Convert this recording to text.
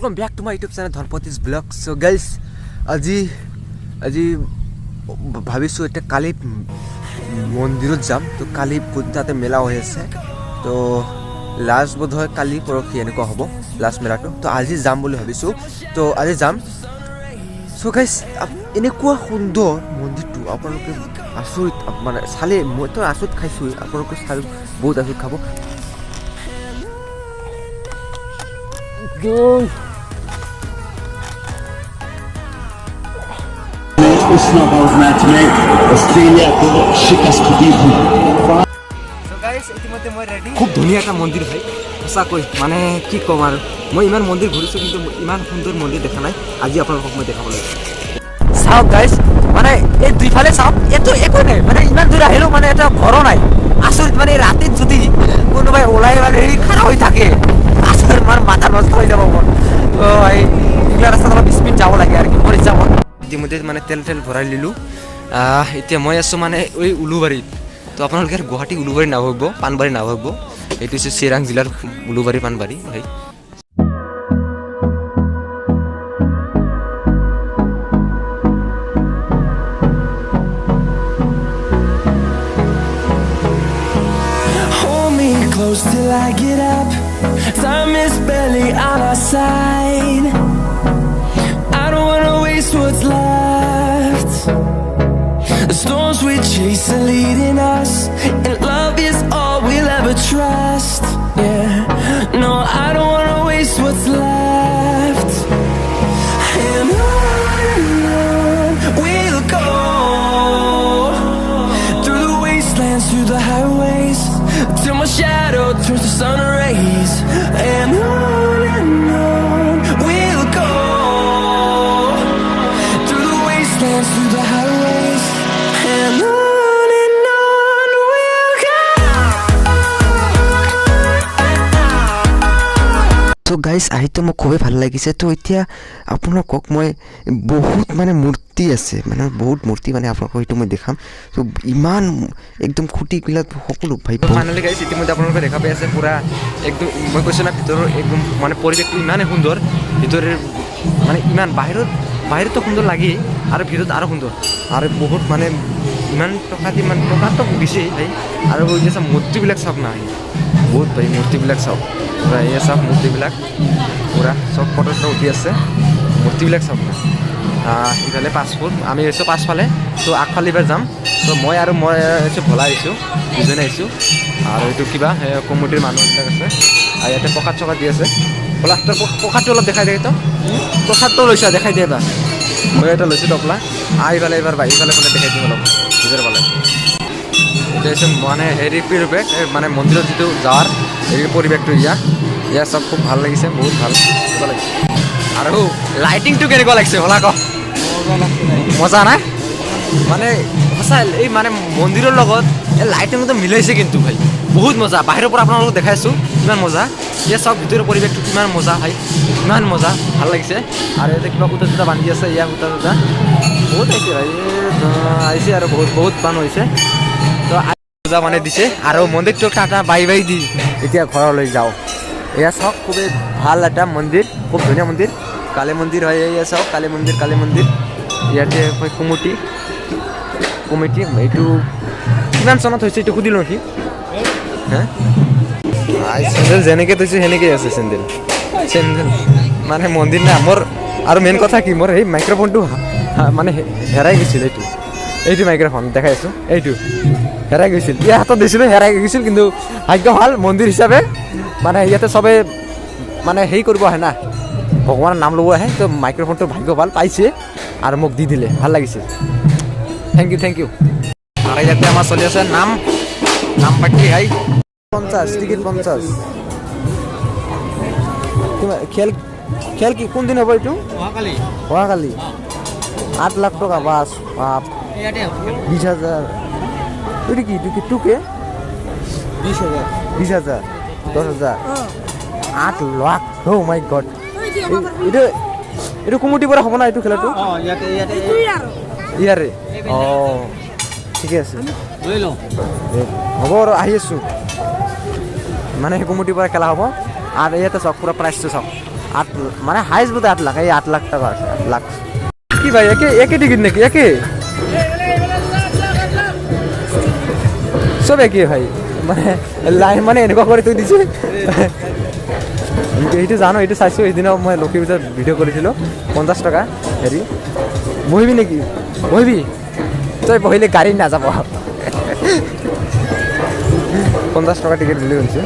Welcome back to my YouTube channel Dhanpati's blog. So guys আজি ভাবিছোঁ এটা কালি মন্দিৰত যাম। তো কালি পূজাতে মেলা হৈ আছে, তো লাষ্ট বোধ হয় কালি পৰহি এনেকুৱা হ'ব লাষ্ট মেলাটো। তো আজি যাম বুলি ভাবিছোঁ, তো আজি যাম। চ' গাইছ এনেকুৱা সুন্দৰ মন্দিৰটো, আপোনালোকে আচৰিত মানে চালে, মইতো আচৰিত খাইছোঁ, আপোনালোকে চালে বহুত আচৰিত খাব। খুব ধুনীয়া এটা মন্দিৰ হয় সঁচাকৈ, মানে কি ক'ম আৰু। মই ইমান মন্দিৰ ঘূৰিছোঁ কিন্তু ইমান সুন্দৰ মন্দিৰ দেখা নাই। আজি আপোনালোকক মই দেখাবলৈ চাওক গাইছ, মানে এই দুইফালে চাওক, এইটো একো নাই, মানে ইমান দূৰ আহিলেও মানে এটা ঘৰো নাই। আচৰিত, মানে ৰাতিত যদি কোনোবাই ওলাই মানে খাৰা হৈ থাকে, আচৰিত মানে মাথা নষ্ট হৈ যাব মোৰ। এইগিলা ৰাস্তাত অলপ স্পীড যাব লাগে আৰু কি কৰি যাব। ইতিমধ্যে মানে তেল ভৰাই লিলোঁ। এতিয়া মই আছোঁ মানে এই উলুবাৰীত। তো আপোনালোকে গুৱাহাটী উলুবাৰী নাভাবিব, পাণবাৰী নাভাবিব, এইটো হৈছে চিৰাং জিলাৰ উলুবাৰী পাণবাৰী হয়। Close till I get up, time is barely on our side. I don't wanna waste what's left. The storms we chase are leading us, and love is all we'll ever trust. Yeah, no, I don't wanna waste what's left. And on we'll go, through the wastelands, through the highways, till my shadow turns to sun rays. And on we'll go, through the wastelands, through the highways. And on we'll go. তো guys আহিতো মোক খুবেই ভাল লাগিছে। তো এতিয়া আপোনালোকক মই বহুত মানে মূৰ্তি আছে, মানে বহুত মূৰ্তি, মানে আপোনালোকক সেইটো মই দেখাম। তো ইমান একদম খুঁটিবিলাক সকলো ভাই ফাইনেলি গাইজ ইতিমধ্যে আপোনালোকে দেখা পাই আছে পূৰা একদম, মই কৈছোঁ না ভিতৰৰ একদম মানে পৰিৱেশটো ইমানেই সুন্দৰ। ভিতৰৰ মানে ইমান বাহিৰতো সুন্দৰ লাগেই, আৰু ভিতৰত আৰু সুন্দৰ, আৰু বহুত মানে ইমান টকা দি, মানে টকাটো বেছি ভাই। আৰু যে চাওক মূৰ্তিবিলাক চাওক না, বহুত ভাই মূৰ্তিবিলাক চাওক, পূৰা এয়া চাওক মূৰ্তিবিলাক, পূৰা চব ফটো উঠি আছে, মূৰ্তিবিলাক চাওক না। ইফালে পাছফুট, আমি আহিছোঁ পাছফালে, তো আগফালে এইবাৰ যাম। তো মই আহিছোঁ ভোলা আহিছোঁ, দুজনে আহিছোঁ, আৰু এইটো কিবা কমিটিৰ মানুহবিলাক আছে, আৰু ইয়াতে প্ৰসাদ চকাত দি আছে। ভোলা তোৰ প্ৰসাদটো অলপ দেখাই দিয়ে, তো প্ৰসাদটো লৈছা দেখাই দিয়ে এবাৰ। মই এটা লৈছোঁ টপলা, এইফালে এইবাৰ ইফালে দেখাই দিম অলপ নিজৰ ফালে। এতিয়া হৈছে মানে হেৰি পৰিৱেশ, মানে মন্দিৰত যিটো যাৱাৰ হেৰি পৰিৱেশটো, ইয়াৰ চব খুব ভাল লাগিছে, বহুত ভাল লাগিছে। আৰু লাইটিংটো কেনেকুৱা লাগিছে ভোলা কওক? মজা নাই মানে সঁচা, এই মানে মন্দিৰৰ লগত এই লাইটিংটো মিলাইছে কিন্তু ভাই, বহুত মজা। বাহিৰৰ পৰা আপোনালোকক দেখাইছোঁ কিমান মজা। ইয়াৰ চাওক ভিতৰৰ পৰিৱেশটো কিমান মজা ভাই, ইমান মজা, ভাল লাগিছে। আৰু ইয়াতে কিবা সূতা চূতা বান্ধি আছে, ইয়াৰ সূতা বহুত আহিছে ভাই, আহিছে আৰু বহুত মানুহ হৈছে। তো পূজা মানে দিছে, আৰু মন্দিৰটো এটা বাই দি এতিয়া ঘৰলৈ যাওঁ। এয়া চাওক খুবেই ভাল এটা মন্দিৰ, খুব ধুনীয়া মন্দিৰ, কালী মন্দিৰ হয়। এয়া চাওক কালী মন্দিৰ। ইয়াতে কমিটি এইটো কিমান চনত হৈছে এইটো সুধিলোঁ নেকি? হা চেণ্ডেল যেনেকৈ থৈছোঁ সেনেকৈ আছে, চেণ্ডেল মানে মন্দিৰ নাই মোৰ। আৰু মেইন কথা কি, মোৰ সেই মাইক্ৰফোনটো মানে হেৰাই গৈছিল, এইটো মাইক্ৰফোন দেখাই আছোঁ, এইটো হেৰাই গৈছিল, ইয়াৰ হাতত দিছিলোঁ, হেৰাই গৈছিল। কিন্তু ভাগ্য ভাল, মন্দিৰ হিচাপে মানে ইয়াতে চবে মানে হেৰি কৰিব আহে না, ভগৱানৰ নাম ল'ব আহে। তো মাইক্ৰফোনটো ভাগ্য ভাল পাইছে আৰু মোক দি দিলে, ভাল লাগিছে। Thank you. আৰু ইয়াতে আমাৰ চলি আছে নাম পাৰ্টি হাই 50 টিকেট 50। খেল কি কোনদিন হ'ব এইটো? অহাকালি 8 লাখ টকা বাছ, 20,000। এইটো কি 20,000 10,000 8 লাখ। অ' মাই গড, এইটো কমিটিৰ পৰা হ'ব না এইটো খেলাটো? ইয়াৰে অঁ ঠিকে আছে, হ'ব আৰু আহি আছোঁ। মানে সেই কমিটিৰ পৰা খেলা হ'ব। আৰু ইয়াতে চাওক পুৰা প্ৰাইচটো চাওক, 8 মানে হাইস্ট বোধ 8 লাখ, এই 8 লাখ টাকা আছে, 8 লাখ। কি ভাই একে টিকিট নাকি একে চব একে ভাই মানে লাইন মানে এনেকুৱা কৰি থৈ দিছে এইটো জানো এইটো চাইছোঁ সেইদিনা মই লক্ষী পূজাত ভিডিঅ' কৰিছিলোঁ 50 টকা হেৰি বহিবি নেকি বহিবি তই বহিলে গাড়ী নাযাব 50 টকা টিকেট বুলি শুনিছোঁ